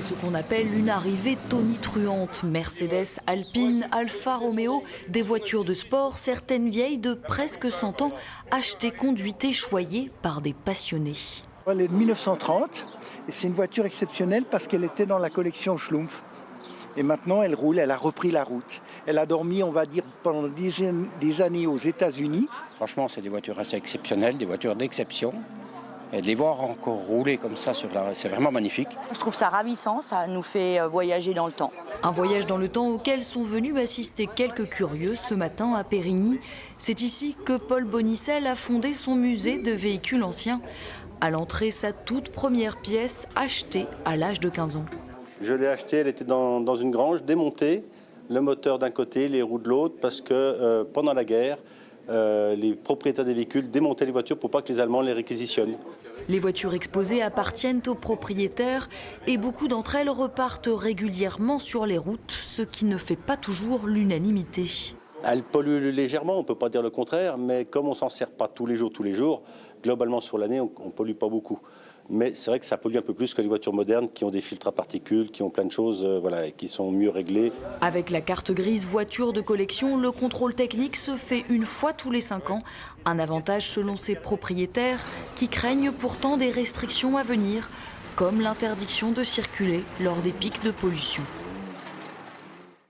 C'est ce qu'on appelle une arrivée tonitruante. Mercedes, Alpine, Alfa Romeo, des voitures de sport, certaines vieilles de presque 100 ans, achetées, conduites et choyées par des passionnés. Elle est de 1930 et c'est une voiture exceptionnelle parce qu'elle était dans la collection Schlumpf. Et maintenant, elle roule, elle a repris la route. Elle a dormi, on va dire, pendant des années aux États-Unis. Franchement, c'est des voitures assez exceptionnelles, des voitures d'exception. Et de les voir encore rouler comme ça, c'est vraiment magnifique. Je trouve ça ravissant, ça nous fait voyager dans le temps. Un voyage dans le temps auquel sont venus assister quelques curieux ce matin à Périgny. C'est ici que Paul Bonicel a fondé son musée de véhicules anciens. À l'entrée, sa toute première pièce achetée à l'âge de 15 ans. Je l'ai achetée, elle était dans une grange démontée, le moteur d'un côté, les roues de l'autre, parce que pendant la guerre, les propriétaires des véhicules démontaient les voitures pour pas que les Allemands les réquisitionnent. Les voitures exposées appartiennent aux propriétaires et beaucoup d'entre elles repartent régulièrement sur les routes, ce qui ne fait pas toujours l'unanimité. Elles polluent légèrement, on ne peut pas dire le contraire, mais comme on ne s'en sert pas tous les jours, globalement sur l'année, on ne pollue pas beaucoup. Mais c'est vrai que ça pollue un peu plus que les voitures modernes qui ont des filtres à particules, qui ont plein de choses et qui sont mieux réglées. Avec la carte grise voiture de collection, le contrôle technique se fait une fois tous les 5 ans. Un avantage selon ses propriétaires qui craignent pourtant des restrictions à venir, comme l'interdiction de circuler lors des pics de pollution.